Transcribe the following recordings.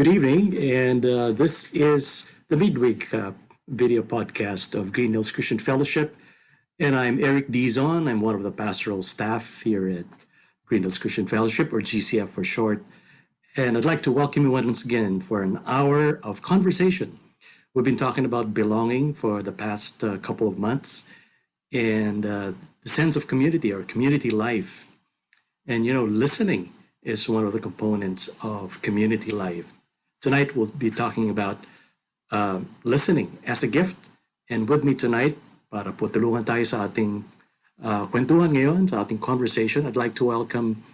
Good evening, and this is the midweek video podcast of Green Hills Christian Fellowship. And I'm Eric Dizon. I'm one of the pastoral staff here at Green Hills Christian Fellowship, or GCF for short. And I'd like to welcome you once again for an hour of conversation. We've been talking about belonging for the past couple of months and the sense of community or community life. And listening is one of the components of community life. Tonight, we'll be talking about listening as a gift. And with me tonight, para po tulungan tayo sa ating kwentuhan ngayon, sa ating conversation, I'd like to welcome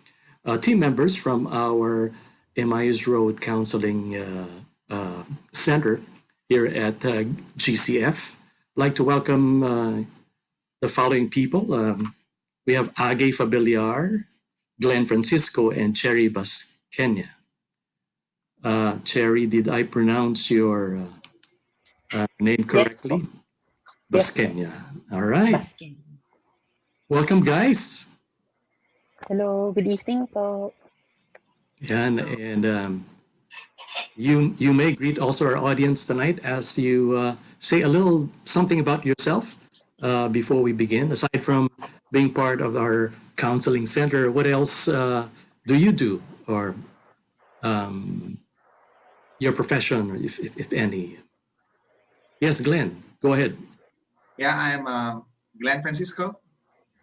team members from our Emmaus Road Counseling Center here at GCF. I'd like to welcome the following people. We have Age Fabiliar, Glenn Francisco, and Cherry Basquenya. Cherry, did I pronounce your name correctly? Yes, Basquenya. All right. Baskin. Welcome, guys. Hello, good evening po. Yan, and you may greet also our audience tonight as you say a little something about yourself before we begin. Aside from being part of our counseling center, what else do you do, or your profession, if any? Yes, Glenn, go ahead. Yeah, I'm Glenn Francisco,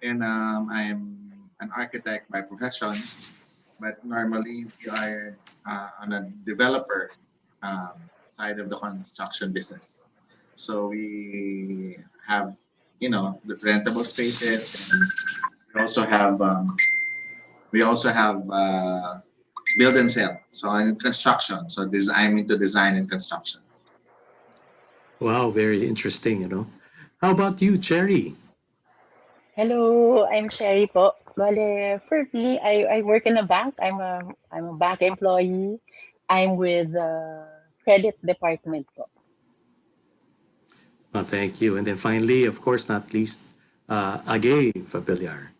and I'm an architect by profession, but normally we are on a developer side of the construction business. So we have, the rentable spaces, and we also have build and sell. So in construction, so I'm into design and construction. Wow, very interesting. How about you, Cherry? Hello, I'm Sherry po. Bale, for me, I work in a bank. I'm a bank employee. I'm with the credit department po. Thank you. And then finally, of course, not least, Age Fabiliar.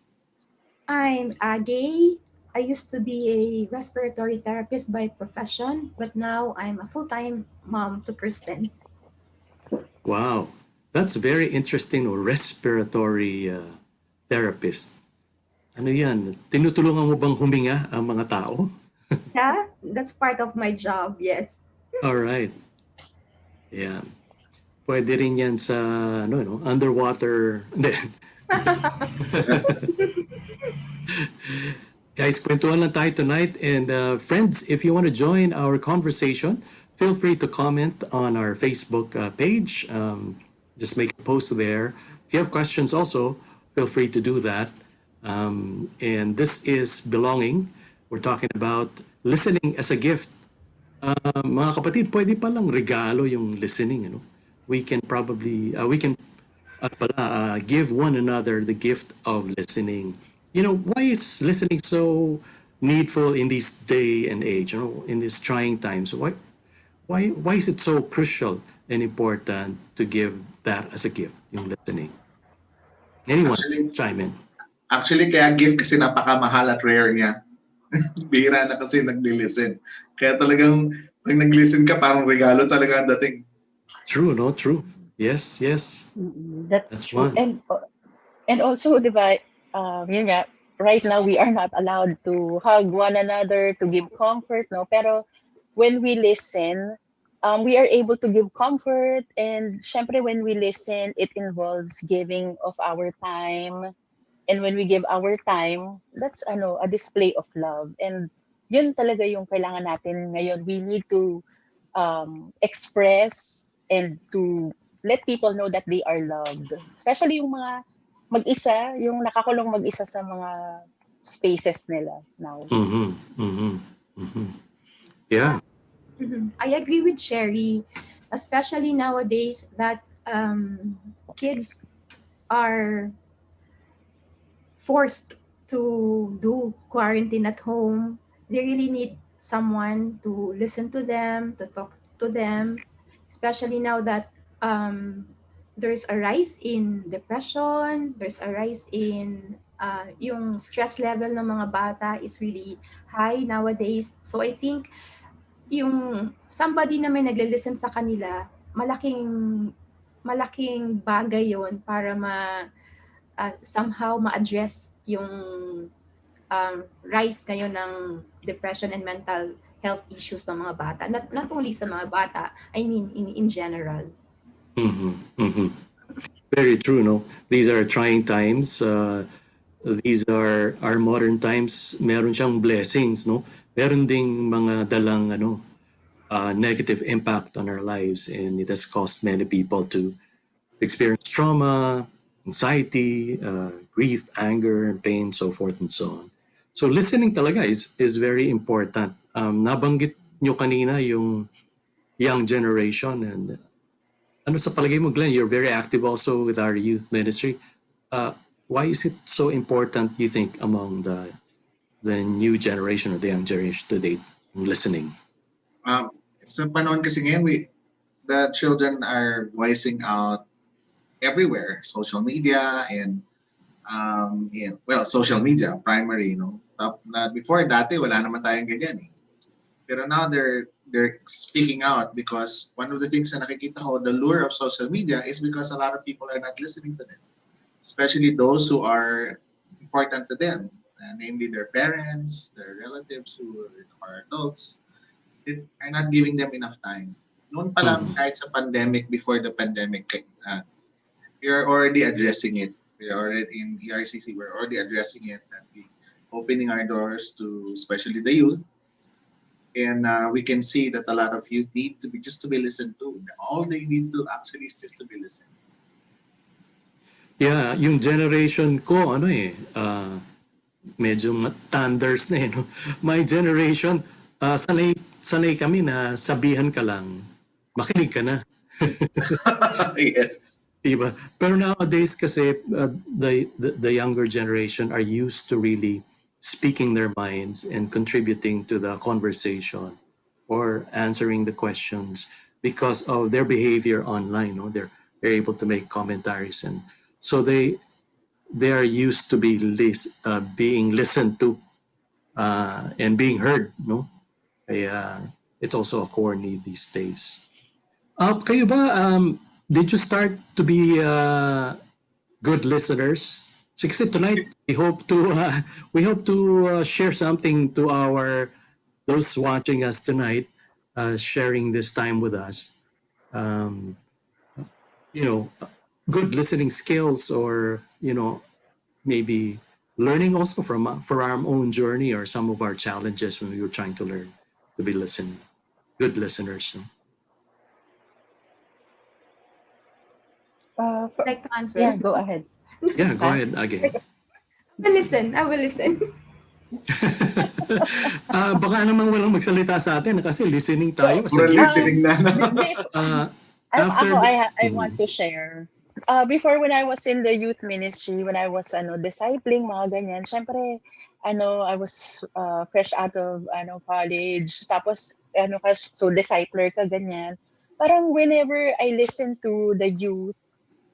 I'm Age. I used to be a respiratory therapist by profession, but now I'm a full-time mom to Kristen. Wow, that's very interesting. Respiratory therapist. Ano yan? Tinutulungan mo bang huminga ang mga tao? Yeah, that's part of my job, yes. All right. Yeah. Pwede rin yan sa underwater. Hindi. Guys, kwentuhan lang tayo tonight. And friends, if you want to join our conversation, feel free to comment on our Facebook page. Just make a post there. If you have questions also, feel free to do that. And this is Belonging. We're talking about listening as a gift. Mga kapatid, pwede palang regalo yung listening. We can probably, give one another the gift of listening. Why is listening so needful in this day and age, in these trying times? Why is it so crucial and important to give that as a gift, yung listening? Anyone chime in? Actually, kaya gift kasi napakamahal at rare niya. Bihira na kasi nag-listen. Kaya talagang pag nag-listen ka, parang regalo talaga ang dating. True, no? True. Yes. That's true. One. And also, di ba, yun nga, right now we are not allowed to hug one another, to give comfort, no? Pero when we listen, we are able to give comfort. And syempre, when we listen, it involves giving of our time. And when we give our time, that's a display of love. And yun talaga yung kailangan natin ngayon. We need to express and to let people know that they are loved. Especially yung mga mag-isa, yung nakakulong mag-isa sa mga spaces nila now. Yeah. I agree with Sherry, especially nowadays that kids are forced to do quarantine at home. They really need someone to listen to them, to talk to them, especially now that there's a rise in depression, there's a rise in yung stress level ng mga bata is really high nowadays. So I think yung somebody na may nagle-listen sa kanila, malaking bagay yon para somehow ma-address yung rise ngayon ng depression and mental health issues ng mga bata. Not only sa mga bata, I mean in general. Very true, no? These are trying times. These are our modern times. Meron siyang blessings, no? Meron ding mga dalang negative impact on our lives, and it has caused many people to experience trauma, anxiety, grief, anger, and pain, so forth and so on. So listening talaga is very important. Nabanggit nyo kanina yung young generation, and ano sa palagay mo, Glenn, you're very active also with our youth ministry. Why is it so important, you think, among the new generation or the young generation today, listening? Sa panahon kasi ngayon, the children are voicing out everywhere, social media and social media primary, before dati wala naman tayong ganyan eh. Pero now they're speaking out because one of the things na nakikita ko, the lure of social media is because a lot of people are not listening to them, especially those who are important to them, namely their parents, their relatives who are adults. They are not giving them enough time. Noon pa lang, kahit sa pandemic, before the pandemic, we are already addressing it. We are already in ERCC, we're already addressing it and we opening our doors to especially the youth. And we can see that a lot of youth need to be listened to. All they need to actually is just to be listened. Yeah, yung generation ko, medyo thunders na no? My generation, sanay kami na sabihan ka lang, makinig ka na. Yes. Diba? Pero nowadays kasi the younger generation are used to really speaking their minds and contributing to the conversation or answering the questions because of their behavior online. No? They're able to make commentaries, and so they are used to being listened to and being heard. No, it's also a core need these days. Kayo ba, did you start to be good listeners? Kasi tonight we hope to share something to those watching us tonight, sharing this time with us. Um, good listening skills, or maybe learning also from our own journey or some of our challenges when we were trying to learn to be good listeners. Like to answer? Yeah, go ahead. Yeah, go ahead again. I will listen. Baka naman walang magsalita sa atin kasi listening tayo. We're listening na. After I want to share. Before, when I was in the youth ministry, when I was discipling mga ganyan, syempre I was fresh out of college. Tapos so discipler ka ganyan. Parang whenever I listen to the youth,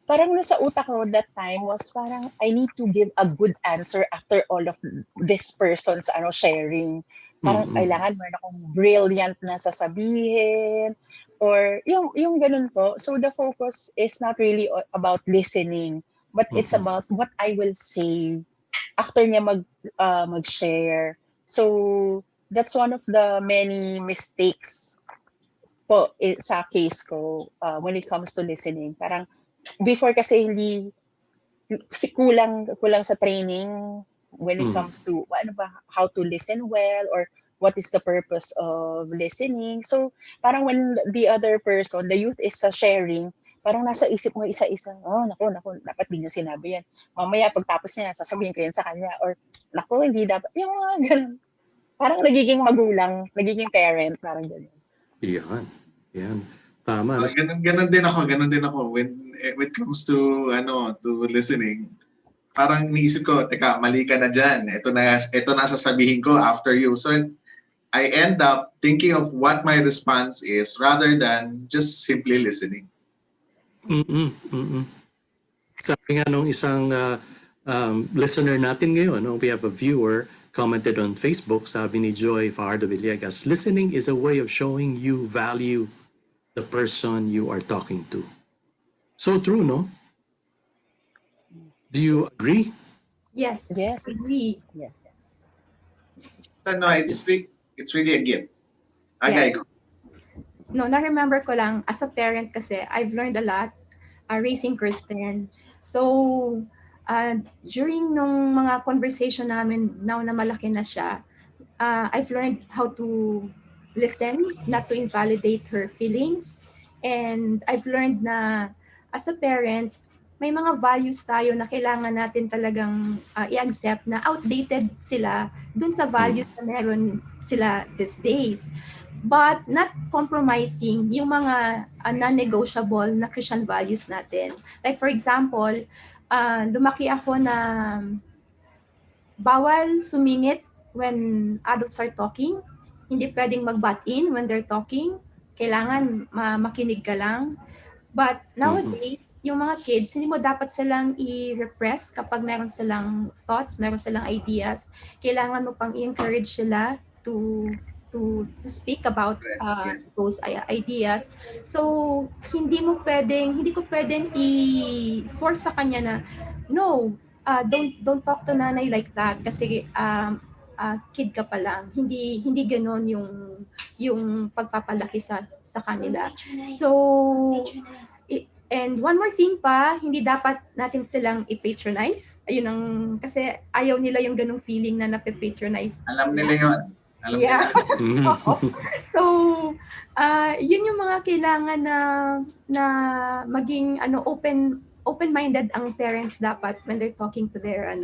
parang nasa utak ko that time was parang I need to give a good answer after all of this person's sharing. Parang kailangan meron akong brilliant na sasabihin or yung ganun po. So the focus is not really about listening, but it's about what I will say after niya mag-share. So that's one of the many mistakes po sa case ko when it comes to listening. Parang before kasi kulang sa training when it comes to how to listen well or what is the purpose of listening. So parang when the other person, the youth is sharing, parang nasa isip mo isa-isa, naku, dapat di niya sinabi yan. Mamaya pagtapos niya, sasabihin ko yan sa kanya or naku, hindi dapat. Yung mga ganun. Parang nagiging magulang, nagiging parent, parang ganun. Yan. Tama. Ganun din ako when it comes to listening. Parang niisip ko, teka, mali ka na dyan. Ito na sasabihin ko after you. So I end up thinking of what my response is rather than just simply listening. Sabi nga nung isang listener natin ngayon, we have a viewer, commented on Facebook, sabi ni Joy Fajardo Villegas, listening is a way of showing you value the person you are talking to. So true, no? Do you agree? Yes, Yes. agree. Yes. So, no, it's really a gift. Yeah. Agay, go. No, na-remember ko lang, as a parent kasi, I've learned a lot raising Kristen. So, during nung mga conversation namin, now na malaki na siya, I've learned how to listen, not to invalidate her feelings. And I've learned na as a parent, may mga values tayo na kailangan natin talagang i-accept na outdated sila dun sa values na meron sila these days. But not compromising yung mga non-negotiable na Christian values natin. Like for example, lumaki ako na bawal sumingit when adults are talking. Hindi pwedeng mag-butt in when they're talking. Kailangan makinig ka lang. But nowadays, yung mga kids, hindi mo dapat silang i-repress kapag meron silang thoughts, meron silang ideas. Kailangan mo pang i-encourage sila to speak about Yes. those ideas. So, hindi ko pwedeng i-force sa kanya na, no, don't talk to nanay like that kasi kid ka pa lang. Hindi ganoon yung pagpapalaki sa kanila. So, and one more thing pa, hindi dapat natin silang i-patronize. Ayun ang, kasi ayaw nila yung ganung feeling na nape-patronize. Alam nila yun. Alam Yeah. nila. So, yun yung mga kailangan na maging open-minded ang parents dapat when they're talking to their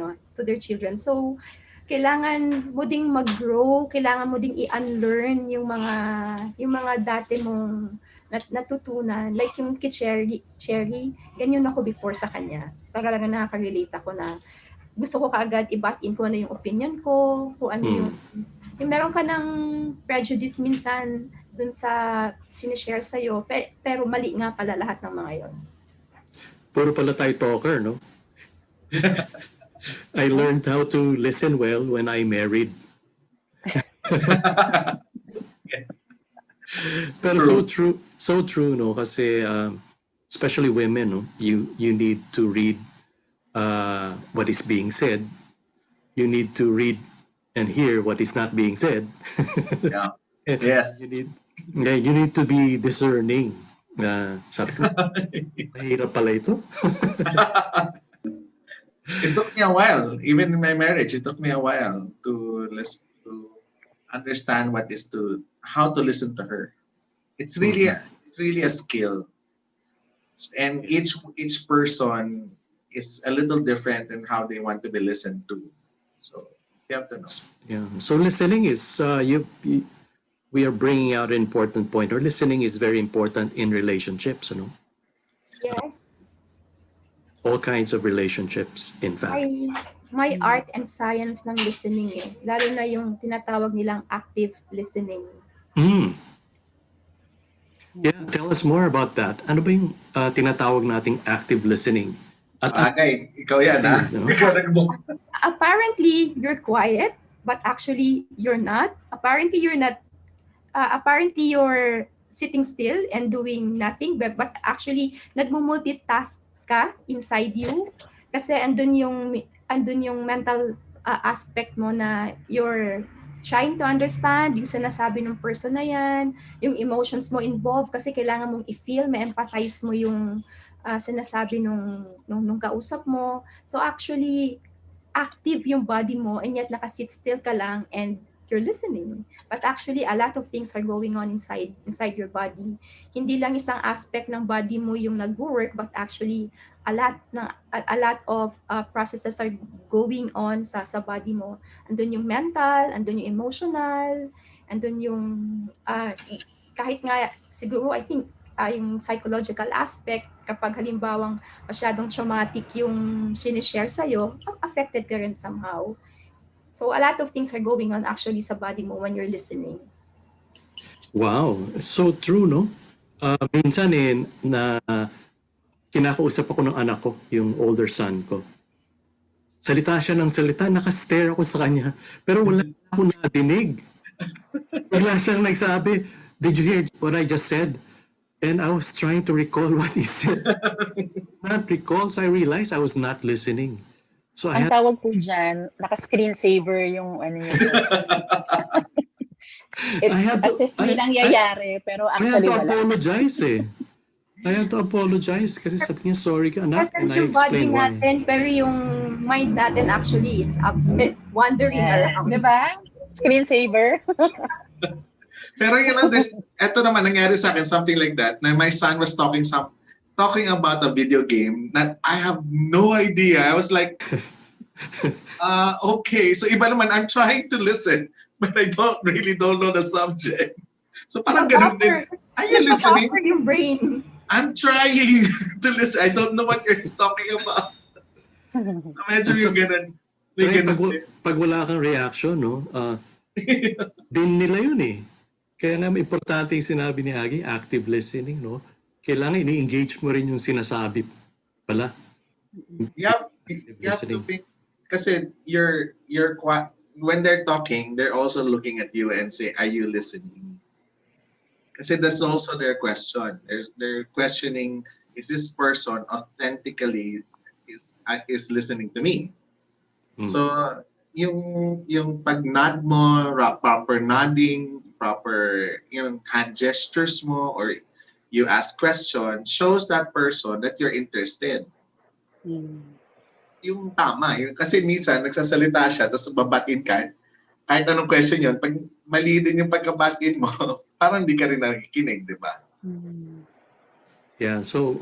children. So, kailangan mo ding mag-grow, kailangan mo ding i-unlearn yung mga dati mong natutunan. Like yung kay Cherry, ganyan ako before sa kanya. Talagang nakaka-relate ako na gusto ko kaagad i-butt in kung ano yung opinion ko, kung ano yung meron ka ng prejudice minsan dun sa sinishare sa'yo, pero mali nga pala lahat ng mga yon. Puro pala tayo talker, no? I learned how to listen well when I married. Pero so true, no? Kasi especially women, no? You need to read what is being said. You need to read and hear what is not being said. Yeah. Yes. You need to be discerning. Sabi ko, mahirap pala ito. It took me a while, even in my marriage, it took me a while to understand how to listen to her. It's really a skill, and each person is a little different in how they want to be listened to. So you have to know. Yeah. So listening is we are bringing out an important point. Or listening is very important in relationships, you know. Yes. All kinds of relationships, in fact. May art and science ng listening eh. Lalo na yung tinatawag nilang active listening. Yeah, tell us more about that. Ano ba yung tinatawag nating active listening? Agay, ikaw yan, ha? Ikaw nag-book. Apparently, you're quiet, but actually, you're not. Apparently, you're sitting still and doing nothing, but actually, nagmo-multitask ka inside you. Kasi andun yung mental aspect mo na you're trying to understand yung sinasabi ng person na yan, yung emotions mo involved kasi kailangan mong i-feel, ma-empathize mo yung sinasabi nung kausap mo. So actually, active yung body mo and yet nakasit still ka lang and you're listening. But actually, a lot of things are going on inside your body. Hindi lang isang aspect ng body mo yung nag-work, but actually, a lot of processes are going on sa body mo. Andun yung mental, andun yung emotional, andun yung kahit nga siguro I think yung psychological aspect kapag halimbawang masyadong traumatic yung sinishare sa'yo, affected ka rin somehow. So a lot of things are going on actually sa body mo when you're listening. Wow, so true, no? Minsan na kinakausap ako ng anak ko, yung older son ko. Salita siya ng salita, nakastare ako sa kanya. Pero wala ako nadinig. Bigla siyang nagsabi, "Did you hear what I just said?" And I was trying to recall what he said. Not recall, so I realized I was not listening. So I Ang had tawag po dyan, naka-screensaver yung ano niyo po. I It's had as to if may nangyayari, pero I had actually to wala. apologize eh. I had to apologize kasi sabi niya, "Sorry ka anak," and Presence I yung body explained why. natin, pero yung mind natin actually, it's upset, wandering Yeah. around. Diba? Screensaver. Pero eto naman nangyari sa akin, something like that, na my son was talking about a video game that I have no idea. I was like, okay. So iba naman, I'm trying to listen, but I don't know the subject. So parang ganun din. Are you listening? Nagpa-buffer yung brain. I'm trying to listen. I don't know what you're talking about. So medyo yung ganun. May Tsaka ganun din. pag wala kang reaction, no, din nila yun eh. Kaya nga importante yung sinabi ni Agi, active listening, no? Kailangan ini-engage mo rin yung sinasabi pala. You have to think, kasi when they're talking, they're also looking at you and say, "Are you listening?" Kasi that's also their question. They're questioning, is this person authentically is listening to me? So yung pag nod mo, proper nodding, proper hand gestures mo, or you ask question, shows that person that you're interested. Yung tama, kasi minsan nagsasalita siya tapos babatin ka, kahit anong question yun, pag mali din yung pagkabatin mo, parang di ka rin nakikinig, di ba? Yeah, so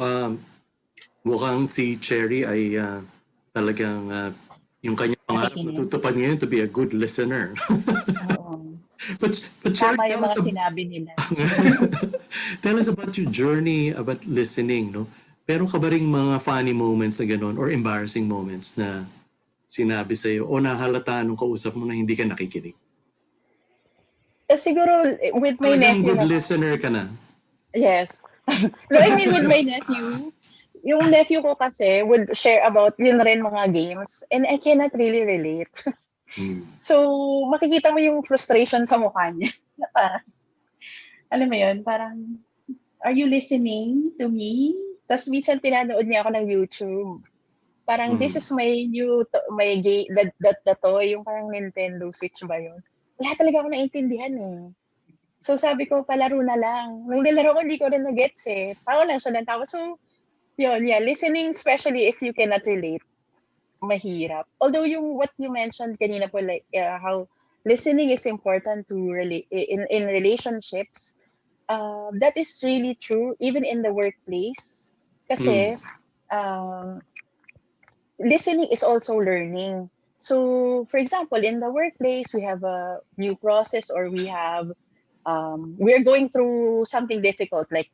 mukhang si Cherry ay talagang yung kanyang pangarap Nakikinig. natutupad ngayon to be a good listener. Oo. but Cherry, Tama yung mga sinabi nila. tell us about your journey about listening, no? Pero ka ba ring mga funny moments na gano'n or embarrassing moments na sinabi sa'yo o nahalata nung kausap mo na hindi ka nakikinig? Siguro with my Talagang nephew good naman. listener ka na. Yes. No, I mean with my nephew. Yung nephew ko kasi would share about yun rin mga games and I cannot really relate. So, makikita mo yung frustration sa mukha niya. Na parang, alam mo yun, parang, are you listening to me? Tapos minsan pinanood niya ako ng YouTube. Parang, this is my new, my game, the toy, yung parang Nintendo Switch ba yun? Wala talaga ako naintindihan eh. So sabi ko, palaro na lang. Nung nilaro ko, hindi ko rin na-gets eh. Tawa lang siya ng tawa. So, yun, yeah, listening, especially if you cannot relate, mahirap. Although yung what you mentioned kanina po, like how listening is important to relate in relationships, that is really true, even in the workplace. Kasi, listening is also learning. So, for example, in the workplace, we have a new process or we're going through something difficult, like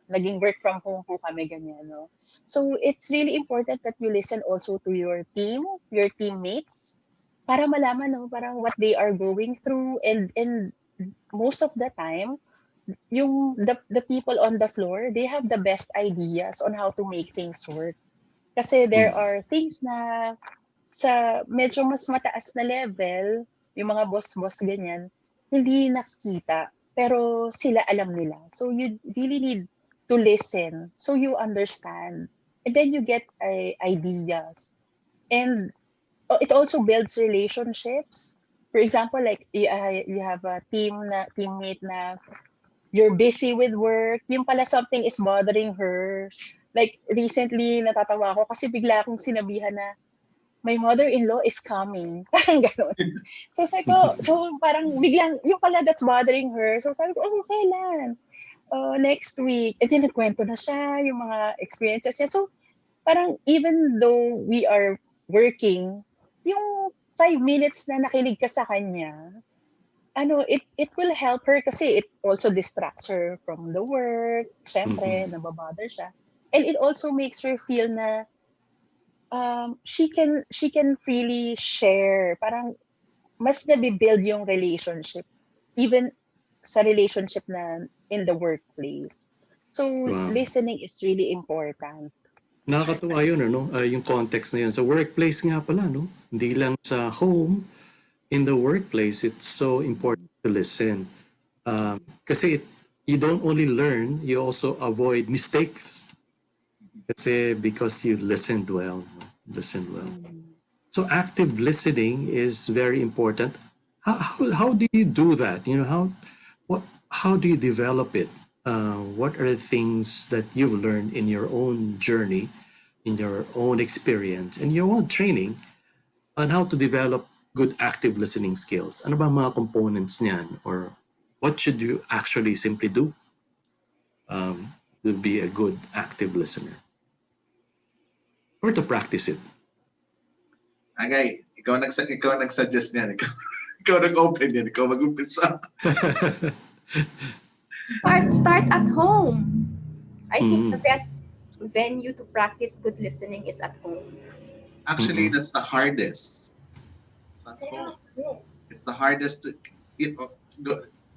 naging work from home po kami ganyan, no? So, it's really important that you listen also to your team, your teammates, para malaman, no, parang what they are going through. And most of the time, the people on the floor, they have the best ideas on how to make things work. Kasi there are things na sa medyo mas mataas na level, yung mga boss-boss ganyan, hindi nakikita, pero sila alam nila. So you really need to listen so you understand. And then you get ideas. And it also builds relationships. For example, like you have a teammate na you're busy with work, yung pala something is bothering her. Like recently, natatawa ako kasi bigla akong sinabihan na, my mother-in-law is coming. Parang gano'n. So sabi ko, so parang biglang, yung pala that's bothering her. So sabi ko, oh, kailan? Next week. And then nagkwento na siya, yung mga experiences niya. So parang even though we are working, yung 5 minutes na nakinig ka sa kanya, it will help her kasi it also distracts her from the work. Syempre, nababother siya. And it also makes her feel na she can freely share. Parang mas nabibuild yung relationship, even sa relationship na in the workplace. So Wow. listening is really important. Nakakatuwa yun, ano? Yung context na yun. Sa workplace nga pala, no? Hindi lang sa home, in the workplace, it's so important to listen. Kasi you don't only learn, you also avoid mistakes. Kasi because you listened well. Listened well. So active listening is very important. How do you do that? You know, what how do you develop it? What are the things that you've learned in your own journey, in your own experience, in your own training on how to develop good active listening skills? Ano ba ang mga components niyan? Or what should you actually simply do to be a good active listener? Or to practice it? Agay, ikaw nag-suggest niyan. Ikaw nag-open yan. Ikaw mag-umpisa. Start at home. I think the Mm. best venue to practice good listening is at home. Actually, that's the hardest. It's at home. It's the hardest to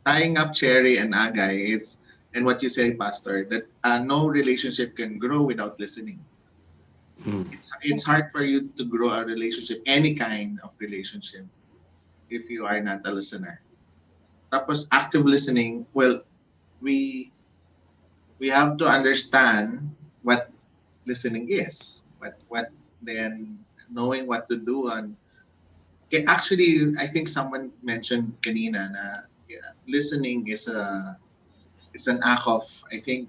tying up Cherry and Agay is, and what you say, Pastor, that no relationship can grow without listening. It's hard for you to grow a relationship, any kind of relationship, if you are not a listener. Tapos active listening, well, we have to understand what listening is. What then knowing what to do on. Actually, I think someone mentioned kanina na listening is an act of, I think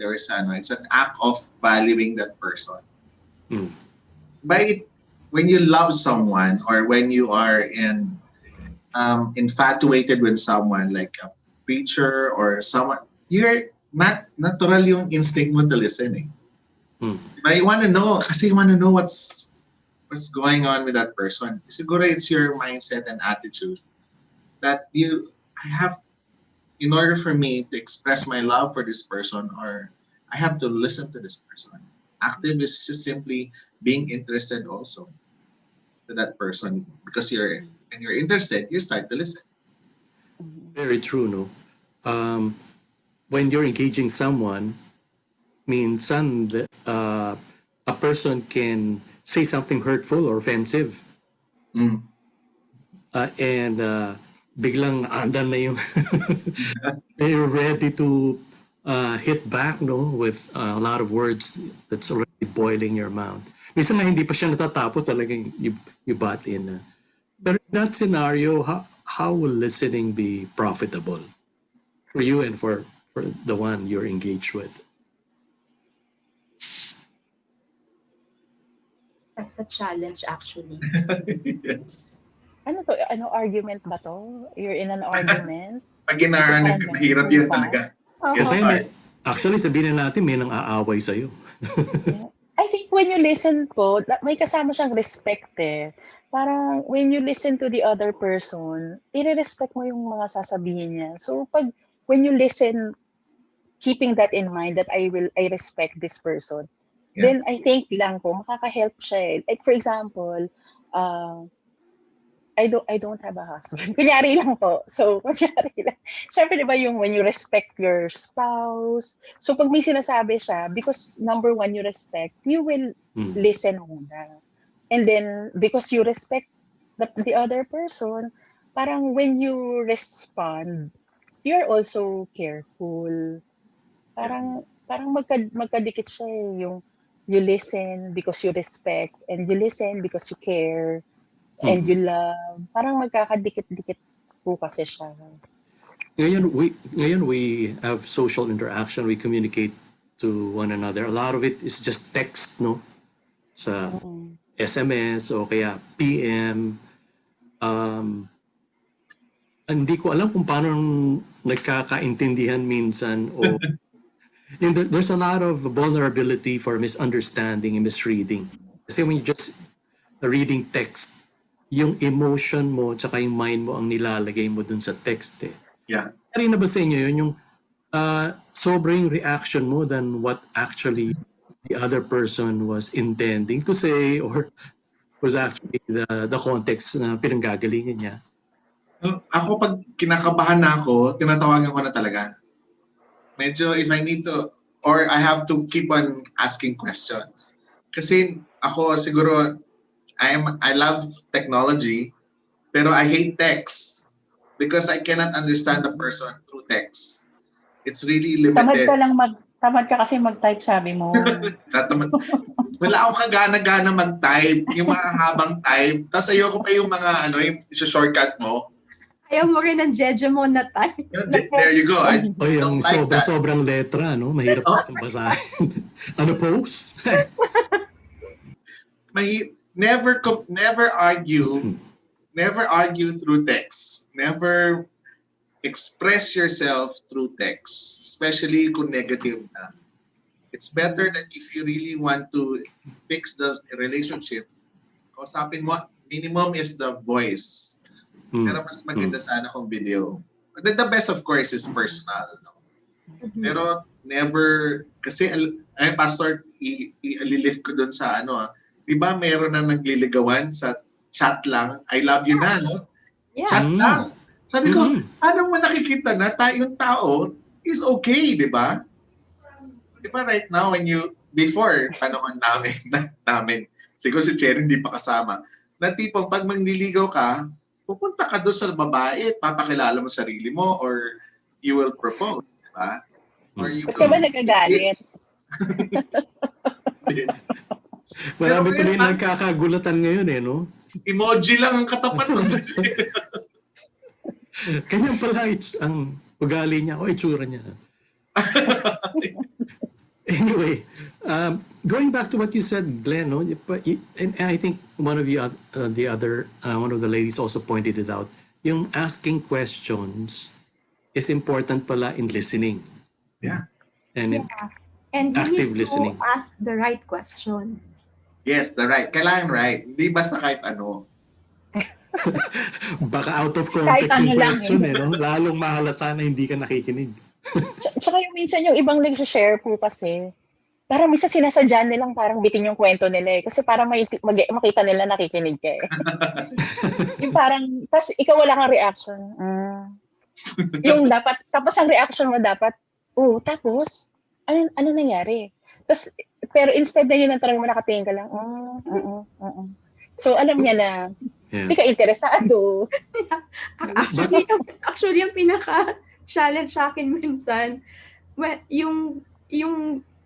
there is it's an act of valuing that person. Mm. By it, when you love someone or when you are infatuated with someone like a preacher or someone, you're not natural yung instinct mo to listen. But you want to know, kasi you want to know what's going on with that person. Siguro it's your mindset and attitude that I have, in order for me to express my love for this person, or I have to listen to this person. Active is just simply being interested also to that person, because when you're interested, you start to listen. Very true, no? When you're engaging someone, minsan a person can say something hurtful or offensive. And biglang andan na yung you're ready to hit back, no? With a lot of words that's already boiling your mouth. Minsan nga hindi pa siya natatapos, talagang you butt in. But in that scenario, how will listening be profitable for you and for the one you're engaged with? That's a challenge, actually. Yes. Ano to? Ano argument ba to? You're in an argument? Pag inaarnag Parang ka, mahirap yan ganun ba? talaga. Oo. Yes, Okay, start. actually, sabihin na natin, may nang aaway sa'yo. Yeah. I think when you listen po, may kasama siyang respect eh. Parang when you listen to the other person, i-respect mo yung mga sasabihin niya. So when you listen, keeping that in mind that I respect this person, Yeah. then I think lang po makaka-help siya eh. Like for example, uh, I don't have a husband. Kunyari lang po. So, kunyari lang. Siyempre, di ba yung when you respect your spouse, so pag may sinasabi siya, because number one, you respect, you will listen muna. And then, because you respect the other person, parang when you respond, you're also careful. Parang magkadikit siya eh, yung you listen because you respect, and you listen because you care, and you love. Parang magkakadikit-dikit po kasi siya. Ngayon we have social interaction, we communicate to one another. A lot of it is just text, no? Sa SMS o kaya PM. Hindi ko alam kung paano nagkakaintindihan minsan o there's a lot of vulnerability for misunderstanding and misreading. Kasi when you just reading text, yung emotion mo tsaka yung mind mo ang nilalagay mo dun sa text eh. Yeah. Kaya na ba sa inyo yun yung sobrang reaction mo than what actually the other person was intending to say or was actually the context na pinanggagalingan niya? Ako pag kinakabahan na ako, tinatawagan ko na talaga. Medyo if I need to or I have to keep on asking questions. Kasi ako siguro, I love technology, pero I hate text because I cannot understand the person through text. It's really limited. Tamad ka kasi mag-type, sabi mo. Tatamad. Wala akong kagana-gana mag-type, yung mga habang type. Tapos ayoko pa yung mga yung shortcut mo. Ayaw mo rin ng jeje mo na time. There you go. I O yung don't like that. sobrang letra, no? Mahirap kasing basahin. Ano post? Never argue through text. Never express yourself through text, especially kung negative na. It's better that if you really want to fix the relationship, kausapin mo, minimum is the voice. Pero mas maganda sana kung video. The best of course is personal. No? Pero never, kasi pastor, i-lift ko dun sa di ba meron na nagliligawan sa chat lang, I love you na, no? Yeah. Chat lang. Sabi ko, ano mo nakikita na yung tao is okay, di ba? Di ba right now, before panahon namin, siguro si Cherry hindi pa kasama, na tipong pag mangliligaw ka, pupunta ka doon sa babae at papakilala mo sarili mo or you will propose, di ba? Or you Ba't ka ba nagagalit? Marami tuloy nagkakagulatan ngayon no? Emoji lang ang katapat ng Ganyan pala ang ugali niya o itsura niya. Anyway, going back to what you said, Glenn, no? And I think one of the ladies also pointed it out. Yung asking questions is important pala in listening. Yeah. And And you active need listening. to ask the right question. Yes, kailangan right. Hindi basta kahit ano. Baka out of context Kahit ano yung lang, question no? Lalong mahalata na hindi ka nakikinig. Tsaka yung minsan yung ibang nag-share po kasi, parang minsan sinasadya nilang parang bitin yung kwento nila kasi parang makita nila nakikinig ka Yung parang, tas ikaw wala kang reaction. Yung dapat, tapos ang reaction mo dapat, tapos, ano nangyari? Tas, pero instead na yun, talagang nakatingin ka lang, So, alam niya na, hindi ka interesado. Actually, yung pinaka-challenge sa akin minsan, yung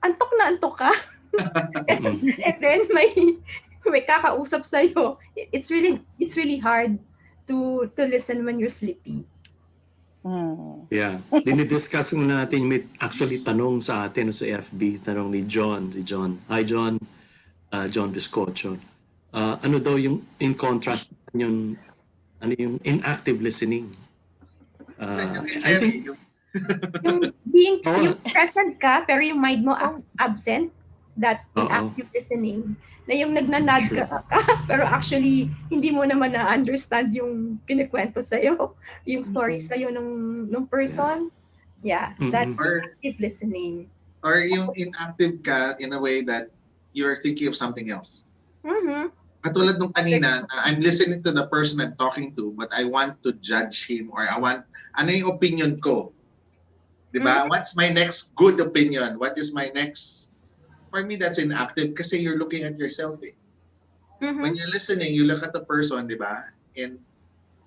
antok na antok ka. And then may kakausap sa'yo. It's really hard to listen when you're sleepy. Yeah. Dinidiscuss muna natin, may actually tanong sa atin sa FB, tanong ni John. Hi John, John Biscocho. Ano daw yung in contrast yung inactive listening? I think yung present ka pero yung mind mo absent, that's inactive listening. Na yung nagnanad ka pero actually hindi mo naman na-understand yung kinikwento sa'yo, yung story sa'yo nung person. Yeah, that's active listening. Or yung inactive ka in a way that you're thinking of something else. Katulad nung kanina, I'm listening to the person I'm talking to, but I want to judge him or ano yung opinion ko? Diba? What's my next good opinion? What is my next? For me, that's inactive kasi you're looking at yourself. When you're listening, you look at the person, diba? And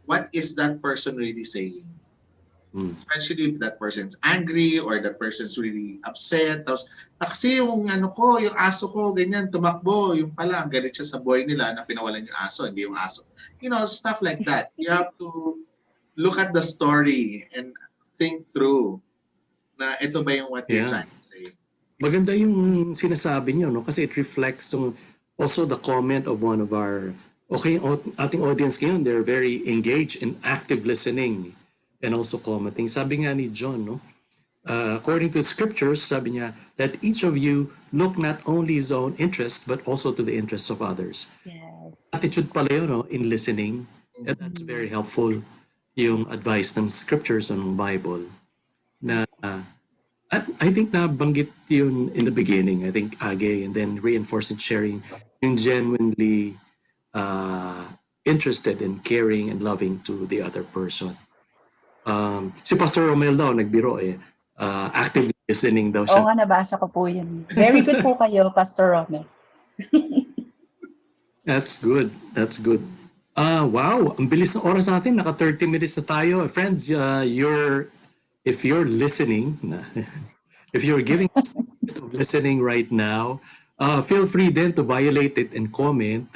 what is that person really saying? Especially if that person's angry or that person's really upset. Tapos, kasi yung yung aso ko, ganyan, tumakbo, yung pala, galit siya sa boy nila na pinawalan yung aso, hindi yung aso. Stuff like that. You have to look at the story and think through na ito ba yung what you're trying to say. Maganda yung sinasabi niyo, no? Kasi it reflects also the comment of one of our, ating audience ngayon, they're very engaged in active listening and also commenting. Sabi nga ni John, no? According to scriptures, sabi niya, let each of you look not only his own interest, but also to the interests of others. Yes. Attitude pala yun, no? In listening. And that's very helpful, yung advice ng scriptures ng Bible. Na, I think nabanggit yun in the beginning. I think Age, and then reinforcing sharing, yung genuinely interested in caring and loving to the other person. Si Pastor Romel daw, nagbiro active Listening daw Oo siya. nga, nabasa ko po yun. Very good po kayo, Pastor Romel. That's good. That's good. Wow, ang bilis ng oras natin. Naka 30 minutes na tayo. Friends, if you're listening, if you're giving us the gift of listening right now, feel free then to violate it and comment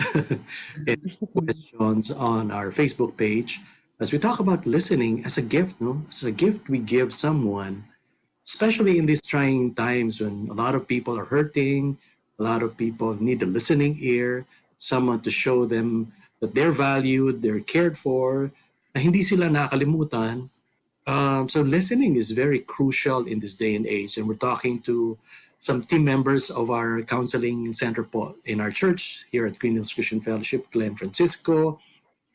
and questions on our Facebook page as we talk about listening as a gift, no? As a gift we give someone, especially in these trying times when a lot of people are hurting, a lot of people need a listening ear, someone to show them that they're valued, they're cared for, na hindi sila nakalimutan. So listening is very crucial in this day and age. And we're talking to some team members of our counseling center po in our church here at Green Hills Christian Fellowship, Glenn Francisco,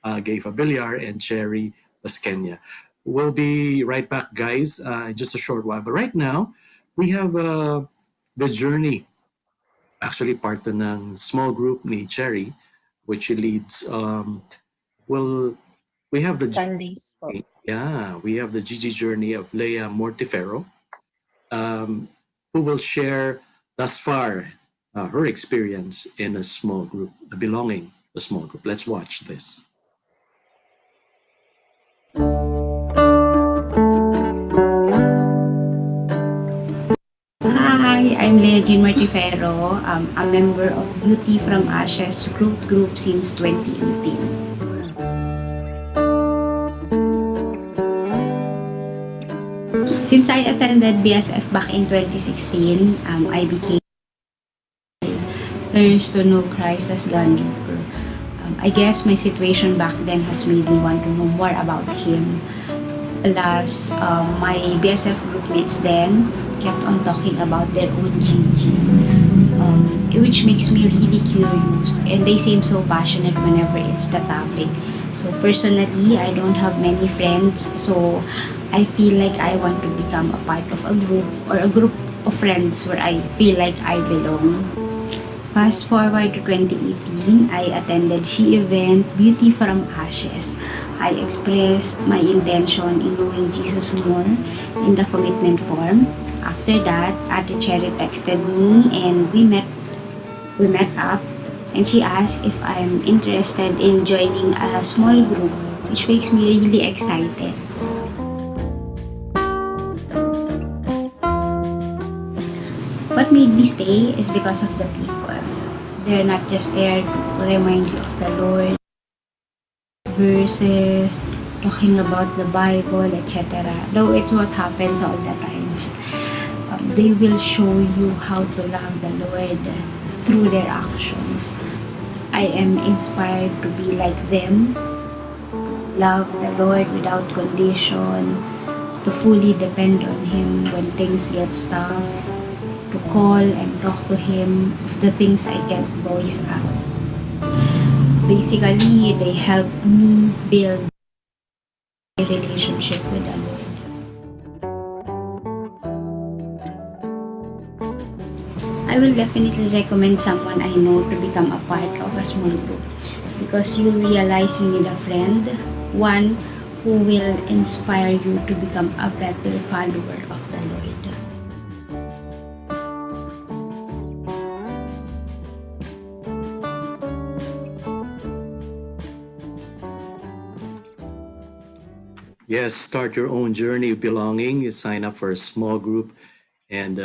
Gay Fabiliar, and Cherry Lasquenia. We'll be right back, guys, in just a short while. But right now, we have the journey, actually part ng small group ni Cherry, which she leads. Well, we have the Sundays po. yeah, we have the Gigi journey of Leia Mortifero, um, who will share thus far her experience in a small group, belonging a small group. Let's watch this. Hi, I'm Leia Jean Martifero, a member of Beauty from Ashes group since 2018. Since I attended BSF back in 2016, I became learns to know Christ as God giver. I guess my situation back then has made me want to know more about Him. Plus, my BSF groupmates then kept on talking about their own GG, which makes me really curious, and they seem so passionate whenever it's the topic. So personally, I don't have many friends, so I feel like I want to become a part of a group of friends where I feel like I belong. Fast forward to 2018, I attended She event Beauty from Ashes. I expressed my intention in knowing Jesus more in the commitment form. After that, Ate Cherry texted me and we met up, and she asked if I'm interested in joining a small group, which makes me really excited. What made me stay is because of the people. They're not just there to remind you of the Lord, verses, talking about the Bible, etc. Though it's what happens all the time. They will show you how to love the Lord through their actions. I am inspired to be like them, love the Lord without condition, to fully depend on Him when things get tough, to call and talk to Him of the things I can't voice out. Basically, they help me build a relationship with the Lord. I will definitely recommend someone I know to become a part of a small group, because you realize you need a friend, one who will inspire you to become a better follower of the Lord. Yes, start your own journey of belonging. Sign up for a small group and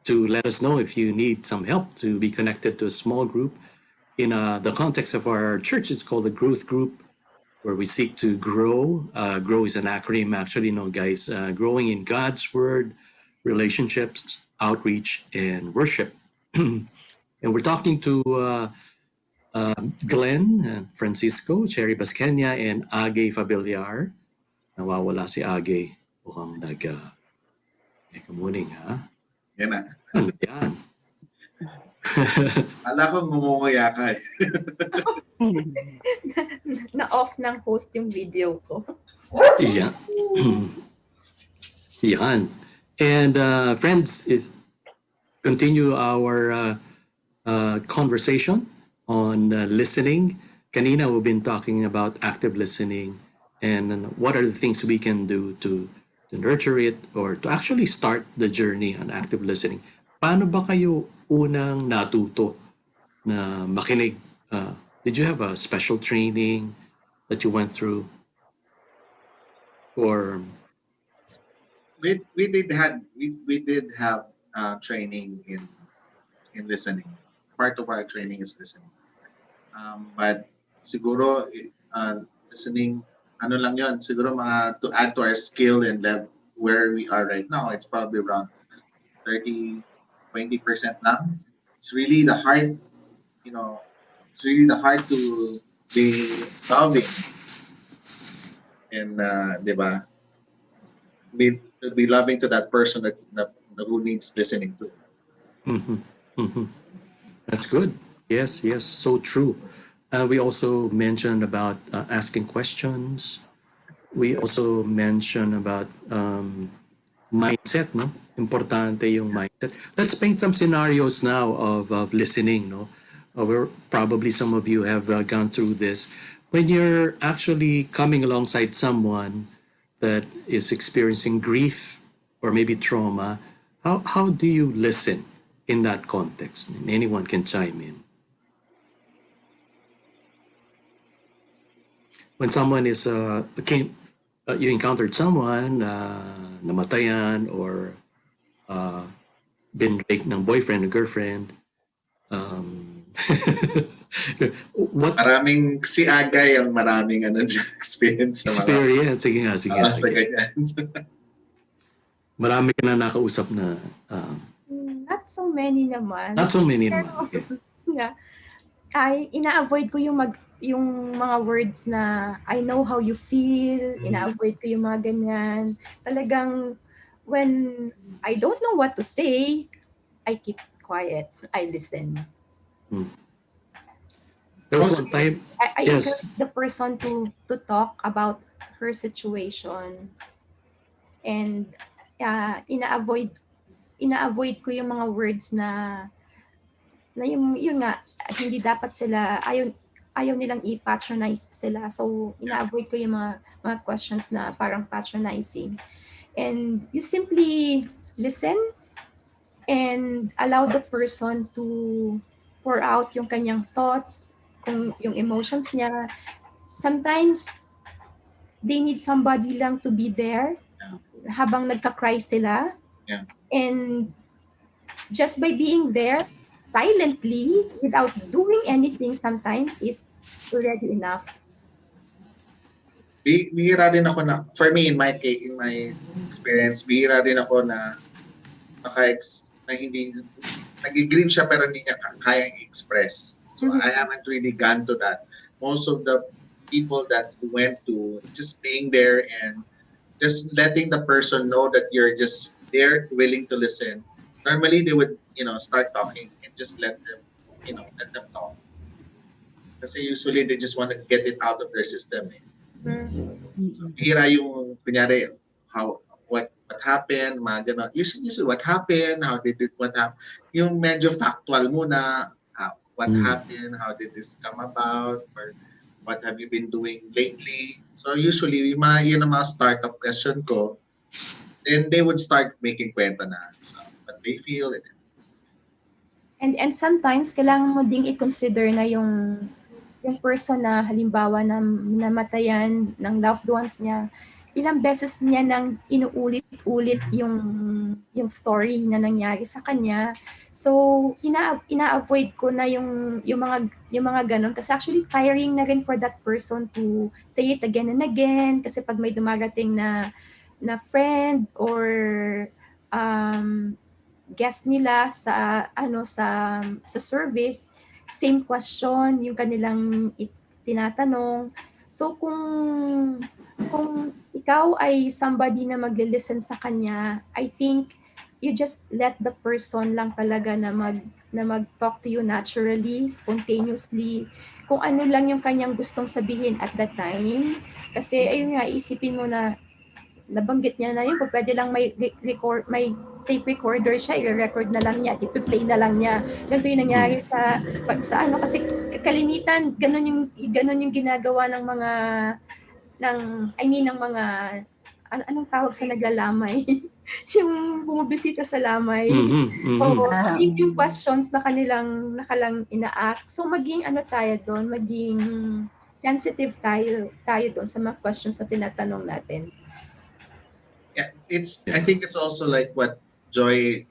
to let us know if you need some help to be connected to a small group. In the context of our church, it's called a growth group, where we seek to grow. Grow is an acronym, actually, no, guys. Growing in God's Word, relationships, outreach, and worship. And we're talking to Glenn, Francisco, Cherry Basquenia, and Age Fabiliar. Nawawala si Age. Mukhang teka muna ha? Yan na. Yan. Ala ko ngumunguya ka eh. Na-off ng host yung video ko. Yan. Yan. And friends, continue our conversation on listening. Kanina, we've been talking about active listening and what are the things we can do to to nurture it, or to actually start the journey on active listening. Paano ba kayo unang natuto na makinig? Did you have a special training that you went through? Or, We did have training in listening. Part of our training is listening. But siguro listening, ano lang yon, siguro mga to add to our skill and level where we are right now, it's probably around 30-20% lang. It's really the hard, you know, it's really the hard to be loving and, di ba? Be loving to that person that who needs listening to. mhm, mhm. That's good. Yes, yes, so true. We also mentioned about asking questions. We also mentioned about mindset, no? Importante yung mindset. Let's paint some scenarios now of listening, no? Where probably some of you have gone through this. When you're actually coming alongside someone that is experiencing grief or maybe trauma, how do you listen in that context? And anyone can chime in. When someone is you encountered someone namatayan or been raped ng boyfriend or girlfriend, what Maraming si Agay ang maraming experience sa mga experience? Sige nga, sige nga. sa ganyan. Marami ka na nakausap na Not so many naman. not so many Pero, naman. Okay. yeah, ina-avoid ko yung mga words na I know how you feel, ina-avoid ko yung mga ganyan. Talagang when I don't know what to say, I keep quiet. I listen. There was one time, I yes. encourage the person to talk about her situation. And ina-avoid ko yung mga words na yun nga, hindi dapat sila, ayaw nilang i-patronize sila. So, ina-avoid ko yung mga questions na parang patronizing. And you simply listen and allow the person to pour out yung kanyang thoughts, kung yung emotions niya. Sometimes, they need somebody lang to be there habang nagka-cry sila. Yeah. And just by being there, silently, without doing anything sometimes is already enough. Bihira din ako na, for me, in my experience, bihira din ako na hindi, nag-grieve siya pero hindi niya kayang express. So I haven't really gone to that. Most of the people that went to just being there and just letting the person know that you're just there, willing to listen. Normally, they would, start talking and just let them talk. Kasi usually, they just want to get it out of their system. So, hira yung, kunyari, what happened, mga gano'n. Usually, what happened, what happened. Yung medyo factual muna, what happened, how did this come about, or what have you been doing lately. So usually, yun ang mga startup question ko, then they would start making kwento na. So, what they feel. And sometimes, kailangan mo ding i-consider na yung person na halimbawa na namatayan ng loved ones niya, ilang beses niya nang inuulit-ulit yung story na nangyari sa kanya. So ina-avoid ko na yung mga ganun, kasi actually tiring na rin for that person to say it again and again, kasi pag may dumarating na friend or guest nila sa service, same question yung kanilang tinatanong. So kung ikaw ay somebody na magle-listen sa kanya, I think you just let the person lang talaga na mag-talk to you naturally, spontaneously, kung ano lang yung kanyang gustong sabihin at that time. Kasi ayun nga, isipin mo na nabanggit niya na yun, kung pwede lang may tape recorder siya, i-record na lang niya, i-play na lang niya. Ganito yung nangyari sa kasi kalimitan, ganun yung ginagawa ng mga anong tawag sa naglalamay? Yung bumibisita sa lamay. So, yung questions na nakalang ina-ask. So, maging tayo doon, maging sensitive tayo doon sa mga questions na tinatanong natin. Yeah, I think it's also like what Joy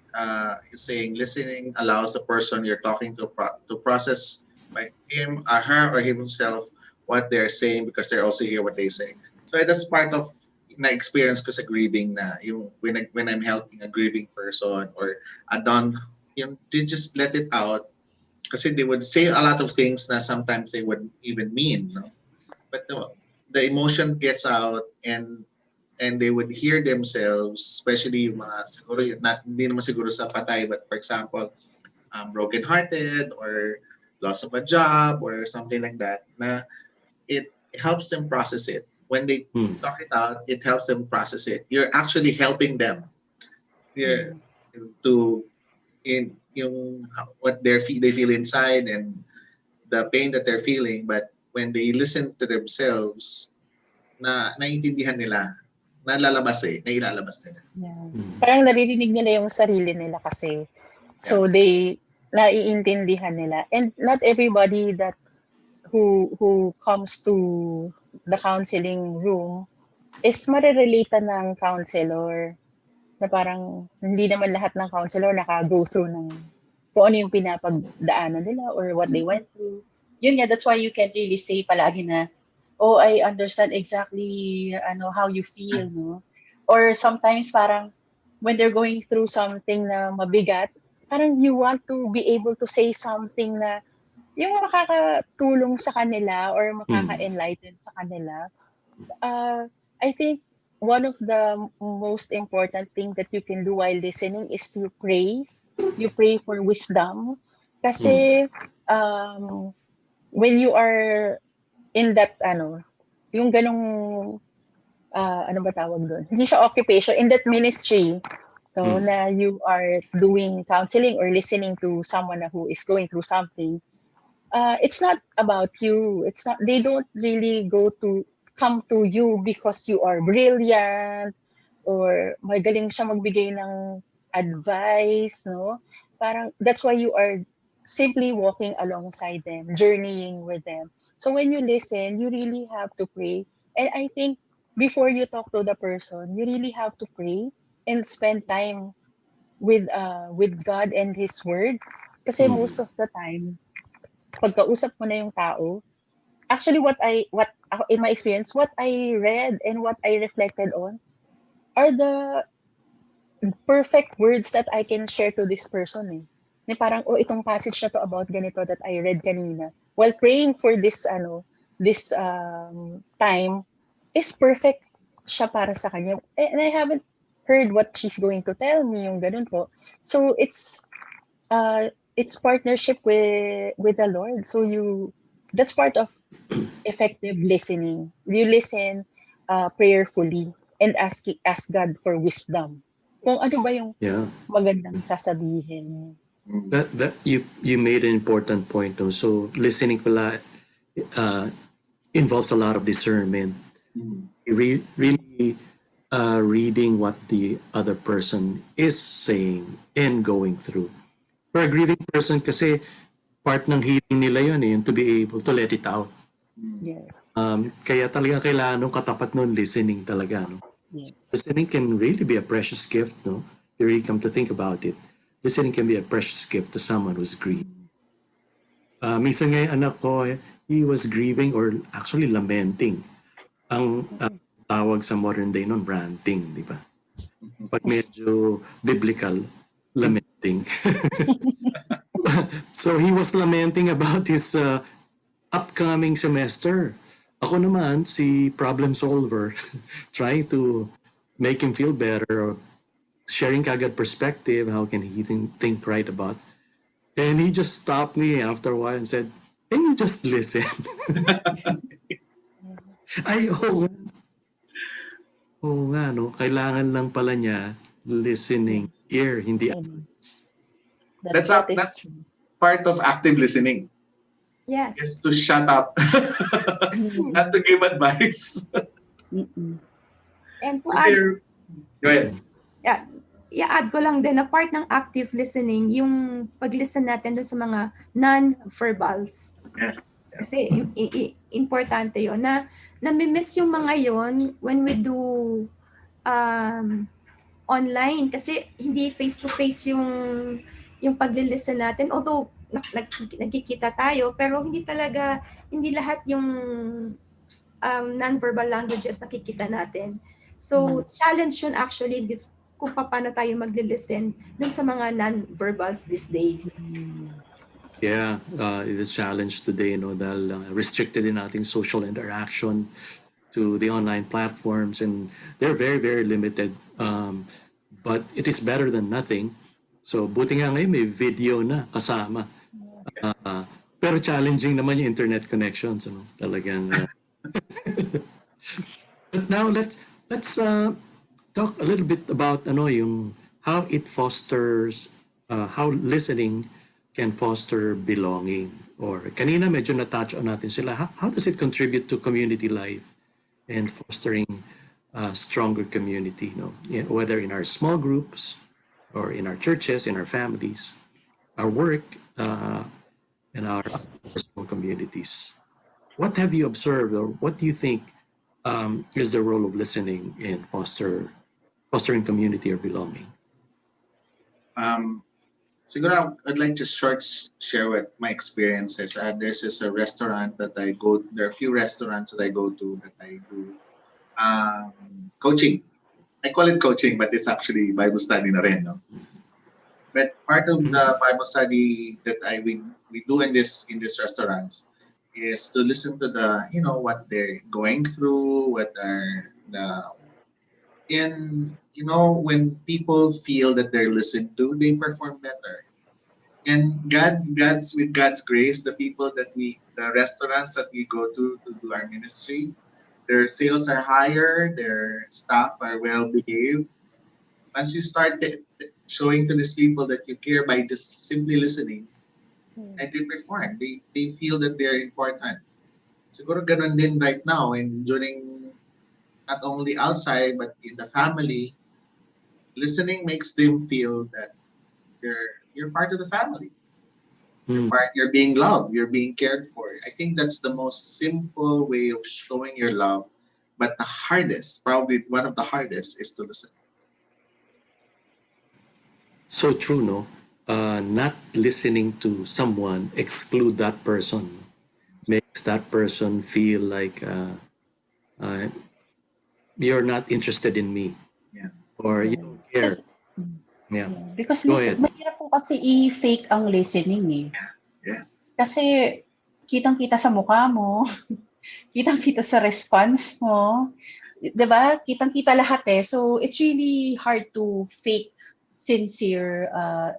is saying. Listening allows the person you're talking to to process by her or himself what they're saying, because they're also hear what they say. So that's part of na experience ko sa grieving, na yung when I'm helping a grieving person or a don, to just let it out, kasi they would say a lot of things na sometimes they wouldn't even mean, no? But the emotion gets out, and they would hear themselves, especially yung mga siguro, hindi naman siguro sa patay, but for example, broken-hearted or loss of a job or something like that, na it helps them process it. When they talk it out, it helps them process it. You're actually helping them to in yung what they feel inside and the pain that they're feeling. But when they listen to themselves, naiintindihan nila, nailalabas nila. Yeah. Parang naririnig nila yung sarili nila kasi. So naiintindihan nila. And not everybody that who comes to the counseling room is marirelate ng counselor. Na parang hindi naman lahat ng counselor naka-go through ng kung ano yung pinapagdaanan nila or what they went through. Yun nga, that's why you can't really say palagi na, oh, I understand exactly how you feel, no? Or sometimes parang when they're going through something na mabigat, parang you want to be able to say something na yung makakatulong sa kanila or makaka-enlighten sa kanila. I think one of the most important thing that you can do while listening is you pray. You pray for wisdom. Kasi when you are in that yung ganong ano ba tawag doon? Hindi siya occupation, in that ministry. So na you are doing counseling or listening to someone who is going through something. It's not about you. It's not. They don't really come to you because you are brilliant or magaling siya magbigay ng advice, no? Parang that's why you are simply walking alongside them, journeying with them. So when you listen, you really have to pray. And I think before you talk to the person, you really have to pray and spend time with God and His Word. Kasi most of the time, pagkausap mo na yung tao, actually in my experience, what I read and what I reflected on are the perfect words that I can share to this person eh. Na parang, oh, itong passage na to about ganito that I read kanina. While praying for this time is perfect siya para sa kanya. And I haven't heard what she's going to tell me, yung ganun po. So it's partnership with the Lord. So that's part of effective listening. You listen prayerfully and ask God for wisdom. Kung ano ba yung magandang sasabihin. That you made an important point though. So listening pala involves a lot of discernment. Really reading what the other person is saying and going through. For a grieving person kasi part ng healing nila yun eh, to be able to let it out. Yes. Kaya talaga kailangan nung katapat nun listening talaga. No? Yes. Listening can really be a precious gift. No? You really come to think about it. Listening can be a precious gift to someone who's grieving. Minsan nga yung anak ko, he was grieving or actually lamenting. Ang tawag sa modern day nun, ranting, di ba? Pag medyo biblical, lamenting. So he was lamenting about his upcoming semester. Ako naman, si problem solver, trying to make him feel better, sharing kagad perspective, how can he think right about. And he just stopped me after a while and said, can you just listen? Ay, oo nga, no? Kailangan lang pala niya listening ear, hindi That's part of active listening. Yes. Is to shut up, not to give advice. And to Kasi, add, go ahead. yeah, i-add ko lang din na part ng active listening, yung pag-listen natin dun sa mga non-verbals. Yes. Kasi importante yon na nami-miss yung mga yon when we do online, kasi hindi face-to-face yung pag-listen natin. Although nagkikita tayo, pero hindi lahat yung non-verbal languages nakikita natin. So, challenge yun actually kung paano tayo magli-listen dun sa mga non-verbals these days. Yeah, it is a challenge today, dahil restricted din ating social interaction to the online platforms, and they're very, very limited. But it is better than nothing. So, buti nga ngayon may video na kasama. Pero challenging naman yung internet connections, talagang. But now let's talk a little bit about yung how it fosters, how listening can foster belonging. Or kanina medyo na-touch on natin sila. How does it contribute to community life and fostering a stronger community? Whether in our small groups or in our churches, in our families, our work, and our personal communities. What have you observed, or what do you think is the role of listening in fostering community or belonging? Siguro I'd like to share what my experience is. There's this a restaurant that I go. There are a few restaurants that I go to that I do coaching. I call it coaching, but it's actually Bible study na rin, no? But part of the Bible study that we do in this restaurants is to listen to what they're going through, what are the and when people feel that they're listened to, they perform better. And with God's grace, the restaurants that we go to do our ministry, their sales are higher, their staff are well behaved. Once you start showing to these people that you care by just simply listening, and they perform, they feel that they're important. Siguro ganun din right now, and during not only outside but in the family, listening makes them feel that you're part of the family. You're being loved, you're being cared for. I think that's the most simple way of showing your love, but the hardest, probably one of the hardest, is to listen. So true, no? Not listening to someone, exclude that person, makes that person feel like uh, you're not interested in me, Yeah. or you don't care. Kasi, Yeah. because Go ahead. mahirap po kasi i-fake ang listening eh. Yes. Kasi kitang-kita sa mukha mo, kitang-kita sa response mo, 'di ba? Kitang-kita lahat eh. So it's really hard to fake sincere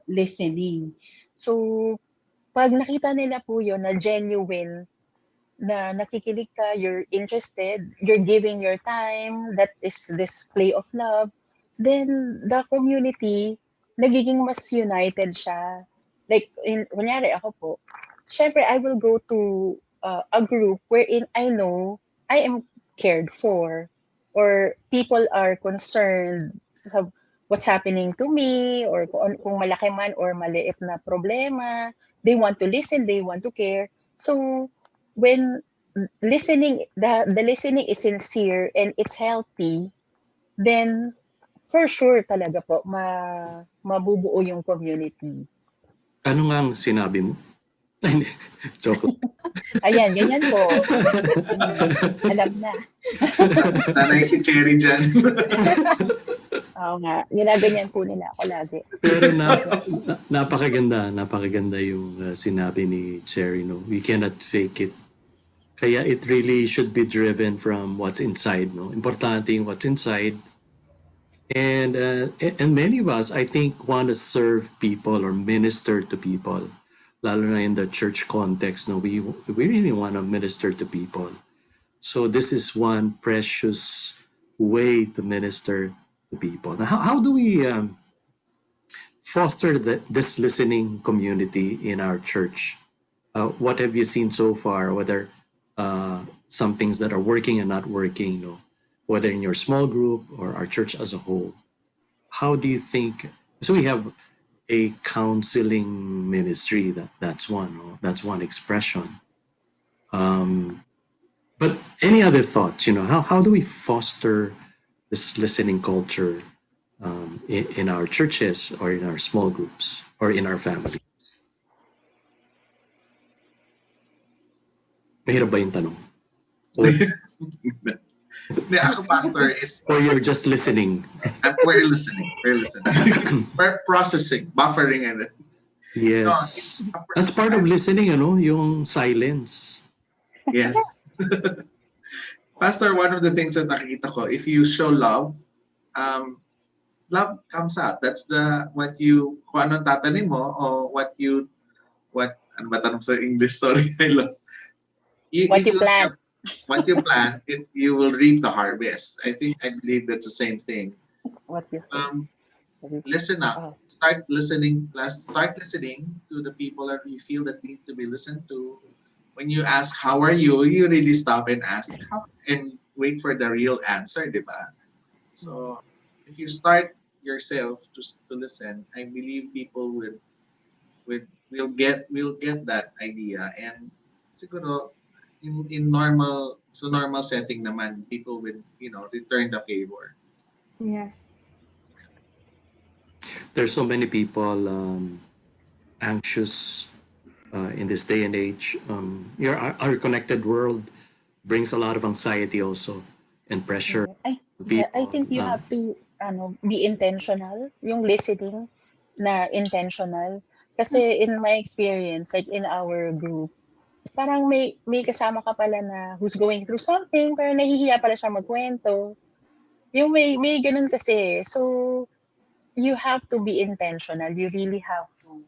listening. So pag nakita nila po 'yon na genuine, na nakikinig ka, you're interested, you're giving your time, that is display of love, then the community nagiging mas united siya. Like, kunyari ako po, syempre I will go to a group wherein I know I am cared for, or people are concerned sa what's happening to me, or kung malaki man or maliit na problema, they want to listen, they want to care. So when the listening is sincere and it's healthy, then for sure talaga po mabubuo yung community. Ano nga ang sinabi mo? Ay, hindi. Joke lang. Ayan, ganyan po. Alam na. Sanay si Cherry dyan. Oo nga, ginaganyan po nila ako lagi. Pero napakaganda yung sinabi ni Cherry, no? We cannot fake it. Kaya it really should be driven from what's inside, no? Importante yung what's inside. And many of us, I think, want to serve people or minister to people. Lalo na in the church context, no? We really want to minister to people. So this is one precious way to minister to people. Now, how do we foster this listening community in our church? What have you seen so far? Whether some things that are working and not working, whether in your small group or our church as a whole, how do you think? So we have a counseling ministry. That's one expression. But any other thoughts? How do we foster this listening culture in our churches or in our small groups or in our family? Mahirap ba yung tanong? Or, The ako, pastor, is or you're just listening? we're listening. We're listening. We're processing, buffering, and no, Yes. That's part of listening, yung silence. yes. Pastor, one of the things that nakikita ko, if you show love, love comes out. That's what you, kung anong tatanim mo, or ano ba tanong sa English? Sorry, I lost. What you plant. What you plant, you will reap the harvest. I believe that's the same thing. What you say. Listen up. Oh. Start listening to the people that you feel that need to be listened to. When you ask, how are you? You really stop and ask, how, and wait for the real answer, diba? So if you start yourself to listen, I believe people will get that idea, and siguro in normal setting naman, people will return the favor. Yes. There's so many people anxious in this day and age. Our connected world brings a lot of anxiety also and pressure to I people. think you have to be intentional, yung listening na intentional. Kasi in my experience, like in our group, parang may kasama ka pala na who's going through something, pero nahihiya pala siya magkwento. Yung may ganun kasi. So, you have to be intentional. You really have to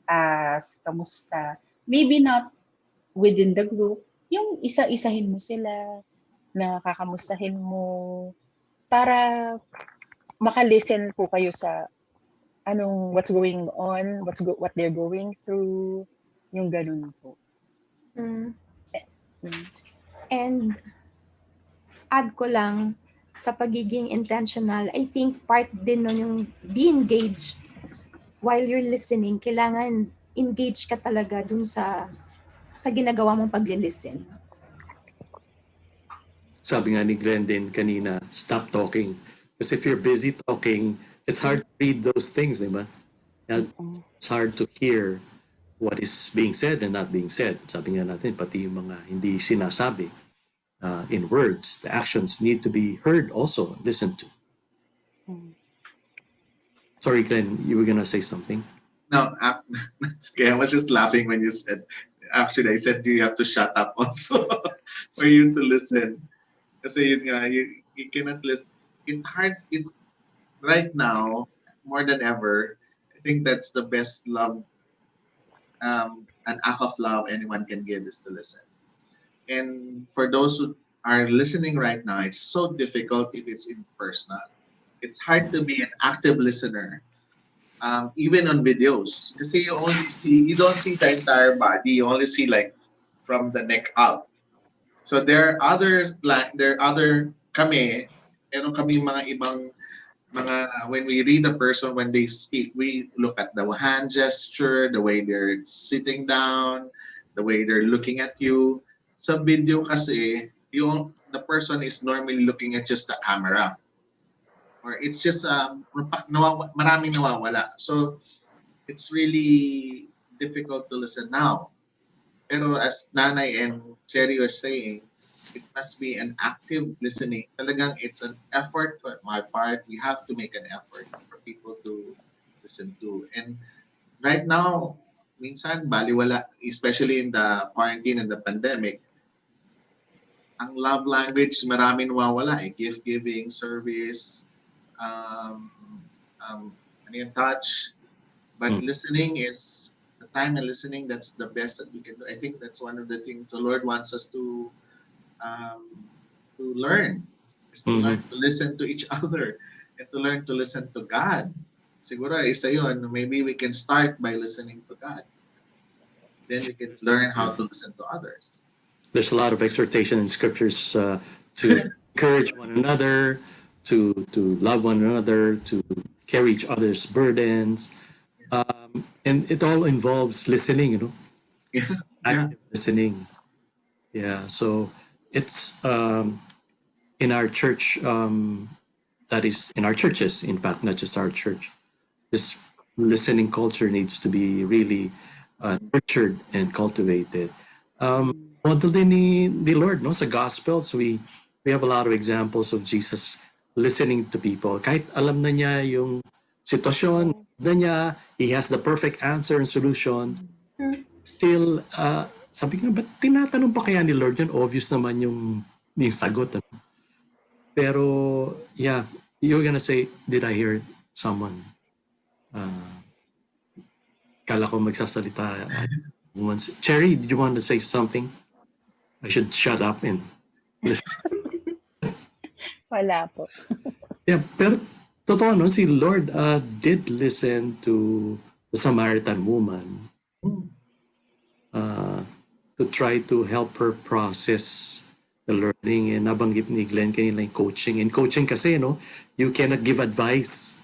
ask, kamusta? Maybe not within the group. Yung isa-isahin mo sila, na kakamustahin mo, para maka-listen po kayo sa what's going on, what they're going through, yung ganun po. Mm. Mm. And add ko lang, sa pagiging intentional, I think part din nun yung be engaged. While you're listening, kailangan engage ka talaga dun sa ginagawa mong pag-listen. Sabi nga ni Glenn din kanina, stop talking. Because if you're busy talking, it's hard to read those things, di ba? It's hard to hear what is being said and not being said. Sabi nga natin, pati yung mga hindi sinasabi in words, the actions need to be heard also, listened to. Sorry, Glenn, you were gonna say something? No, that's okay. I was just laughing when you said, actually, I said you have to shut up also for you to listen. Kasi yun nga, you cannot listen. It's right now, more than ever, I think that's the best love, an act of love anyone can give is to listen. And for those who are listening right now, it's so difficult if it's impersonal. It's hard to be an active listener, even on videos. Kasi you don't see the entire body. You only see like from the neck up. So there are other kami, kami mga ibang when we read a person when they speak, we look at the hand gesture, the way they're sitting down, the way they're looking at you. Sa video kasi, the person is normally looking at just the camera. Or it's just maraming nawawala. So it's really difficult to listen now. Pero as Nanay and Cherry was saying, it must be an active listening. Talagang it's an effort on my part. We have to make an effort for people to listen to. And right now, minsan baliwala, especially in the quarantine and the pandemic, ang love language marami nawawala. Gift giving, service, touch. But listening is the time, and listening, that's the best that we can do. I think that's one of the things the Lord wants us to learn, is to learn to listen to each other and to learn to listen to God. Siguro isa yun, maybe we can start by listening to God. Then we can learn how to listen to others. There's a lot of exhortation in scriptures to encourage one another, to love one another, to carry each other's burdens. And it all involves listening, Yeah. Yeah. active listening. Yeah. So it's in our church, that is in our churches, in fact, not just our church. This listening culture needs to be really nurtured and cultivated. Model din ni Lord, no? Sa Gospels, we have a lot of examples of Jesus listening to people. Kahit alam na niya yung sitwasyon, na niya, he has the perfect answer and solution. Still, sabi ko, ba't tinatanong pa kaya ni Lord yun? Obvious naman yung sagot. Ano? Pero, yeah, you were gonna say, did I hear someone? Kala ko magsasalita. Once. Cherry, did you want to say something? I should shut up and listen. Wala po. Yeah, pero totoo, no? Si Lord did listen to the Samaritan woman to try to help her process the learning. And nabanggit ni Glenn kanina yung coaching. In coaching kasi, no, you cannot give advice.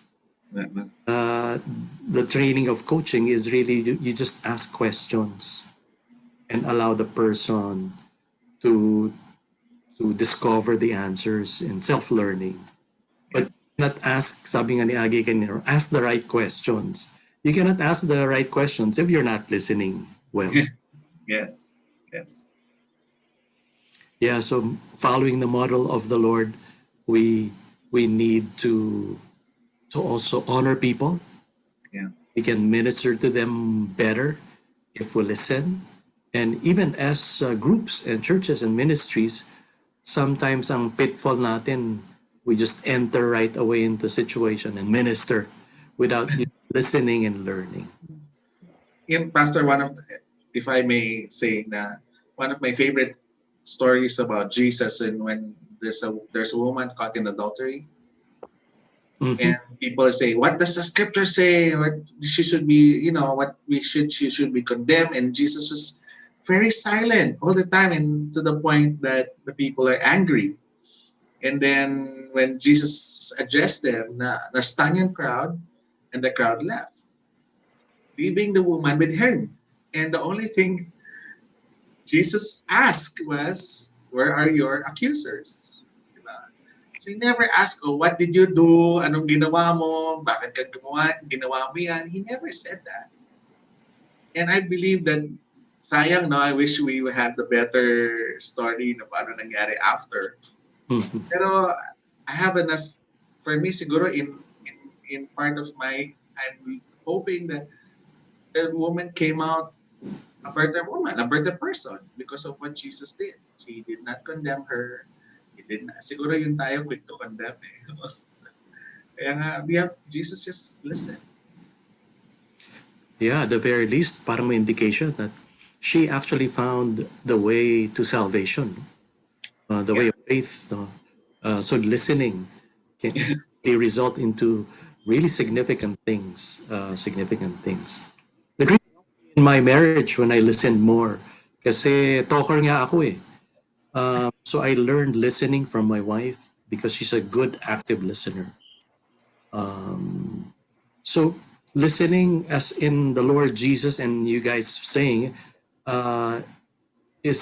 The training of coaching is really you just ask questions and allow the person to discover the answers in self-learning. But Yes. not ask, sabi nga ni Agi kanina, ask the right questions. You cannot ask the right questions if you're not listening well. Yes. Yes. Yeah, so following the model of the Lord, we need to also honor people. Yeah. We can minister to them better if we listen. And even as groups and churches and ministries, sometimes ang pitfall natin, we just enter right away into situation and minister without listening and learning. In Pastor, if I may say, one of my favorite stories about Jesus, and when there's a woman caught in adultery, Mhm. and people say, "What does the scripture say? What she should be, she should be condemned." And Jesus was very silent all the time, and to the point that the people are angry. And then when Jesus addressed them, na stun yung crowd, and the crowd left, leaving the woman with him. And the only thing Jesus asked was, "Where are your accusers?" Diba? So he never asked, "Oh, what did you do? Anong ginawa mo? Bakit ka ginawa mo yan?" He never said that. And I believe that, sayang, no, I wish we had the better story na paano nangyari after. Mhm. Pero I have for me, siguro in part of I'm hoping that the woman came out a better woman, a better person because of what Jesus did. He did not condemn her. He did not. Siguro yung tayo quick to condemn eh. Kaya nga, Jesus just listened. Yeah, at the very least, parang may indication that she actually found the way to salvation, the way Yeah. of faith. No? So listening can really result into really significant things. Significant things. It really helped me in my marriage when I listened more. Kasi talker nga ako eh. So I learned listening from my wife because she's a good active listener. So listening as in the Lord Jesus and you guys saying is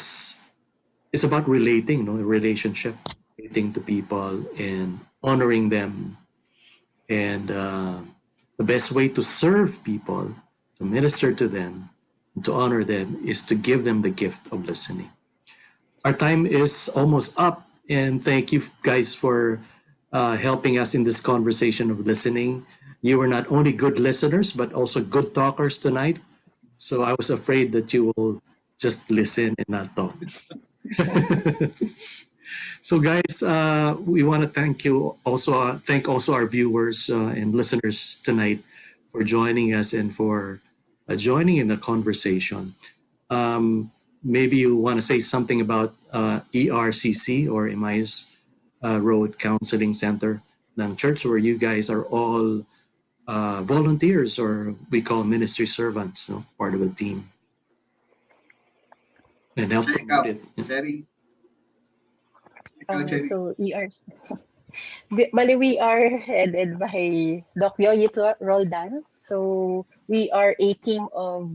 it's about relating, a relationship, relating to people and honoring them. And the best way to serve people, to minister to them, to honor them, is to give them the gift of listening. Our time is almost up, and thank you guys for helping us in this conversation of listening. You were not only good listeners, but also good talkers tonight. So I was afraid that you will just listen and not talk. So, guys, we want to thank also our viewers and listeners tonight for joining us and for joining in the conversation. Maybe you want to say something about ERCC or Emmaus Road Counseling Center ng church where you guys are all volunteers or we call ministry servants, no? Part of a team and help Check promote out, it. Jerry. Actually, So we are headed by Doc Yoyit Roldan. So we are a team of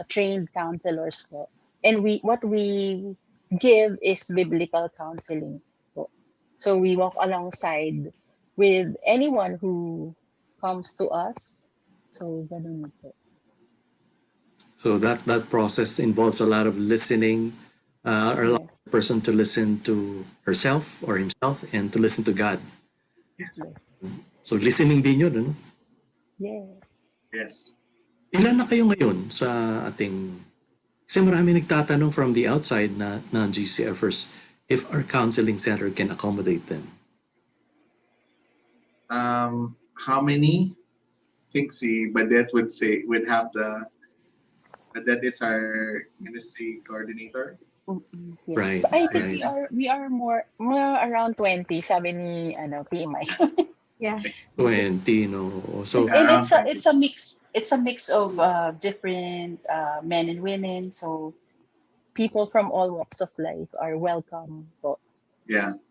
trained counselors po. And what we give is biblical counseling po. So we walk alongside with anyone who comes to us. So ganun po. So that process involves a lot of listening, or a lot Yes. of person to listen to herself or himself and to listen to God. yes, Yes. So listening din yun, ano? Yes. yes. Ilan na kayo ngayon sa ating... Kasi marami nagtatanong from the outside na non-GCFers if our counseling center can accommodate them. How many? I think si Badet would have Badet is our ministry coordinator. Yes. Right, But I think right. we are more around 20, sabi ni PMI. Yeah. 20, no? So, And Around 20. it's a mix of different men and women. So people from all walks of life are welcome po. Yeah.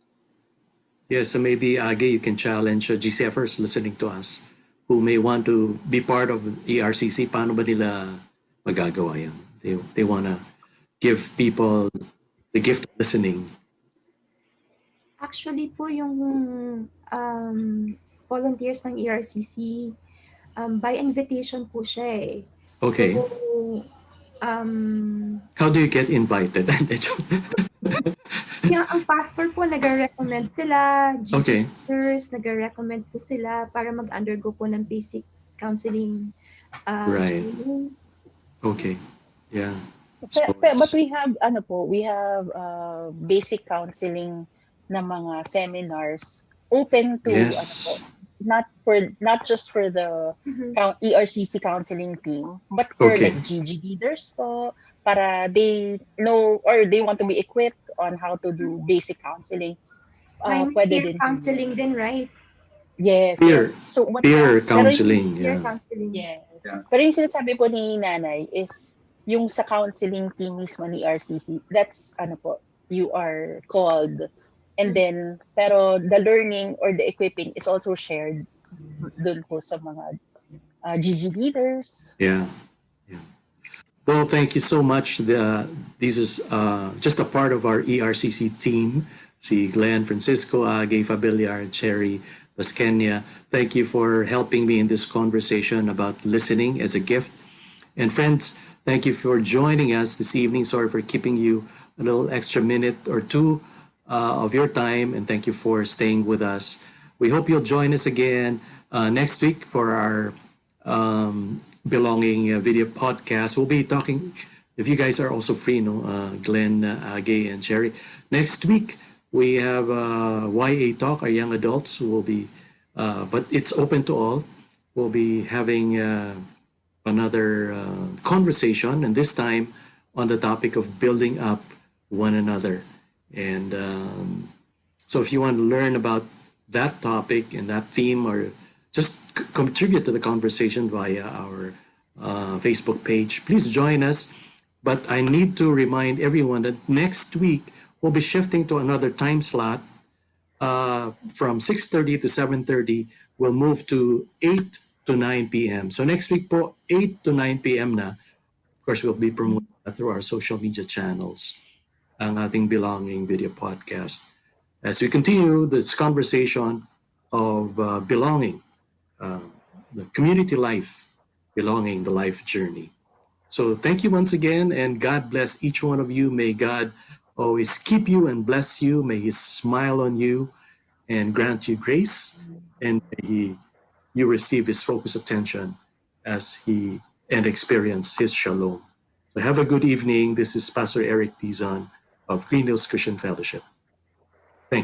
yeah, so maybe, Age, you can challenge GCFers listening to us who may want to be part of ERCC. Paano ba nila magagawa yan? They want to give people the gift of listening. Actually po yung um, volunteers ng ERCC, by invitation po siya eh. Okay. So, um, How do you get invited? yung ang pastor po nag-recommend sila, Okay. GGers nag-recommend po sila para mag-undergo po ng basic counseling Right. training. Okay. Yeah. But we have basic counseling na mga seminars open to Yes. not just for the Mhm. ERCC counseling team, but for Okay. like GG leaders po, para they know or they want to be equipped on how to do basic counseling. May Pwede peer din po counseling yun. din, right? Yes, Peer yes. So what peer pero yung counseling. Peer Yeah. counseling. yes. Yeah. Pero yung sinasabi po ni Nanay is yung sa counseling team mismo ni RCC, that's you are called. And then, pero the learning or the equipping is also shared dun po sa mga GG leaders. Yeah. Yeah. Well, thank you so much. This is just a part of our ERCC team. Si Glenn, Francisco, Age, Fabiliar, Cherry, Laskenia. Thank you for helping me in this conversation about listening as a gift. And friends, thank you for joining us this evening. Sorry for keeping you a little extra minute or two of your time. And thank you for staying with us. We hope you'll join us again next week for our belonging video podcast. We'll be talking, if you guys are also free, Glenn, Gay, and Sherry. Next week, we have YA Talk, our young adults who will be, but it's open to all. We'll be having another conversation, and this time on the topic of building up one another. And so if you want to learn about that topic and that theme, or just contribute to the conversation via our Facebook page, please join us. But I need to remind everyone that next week we'll be shifting to another time slot from 6:30 to 7:30. We'll move to 8 to 9 p.m. So next week po, 8 to 9 p.m. na. Of course, we'll be promoting that through our social media channels, ang ating Belonging Video Podcast. As we continue this conversation of belonging, the community life, belonging, the life journey. So thank you once again, and God bless each one of you. May God always keep you and bless you. May He smile on you and grant you grace, and may you receive His focused attention as He and experience His shalom. So have a good evening. This is Pastor Eric Dizon of Green Hills Christian Fellowship.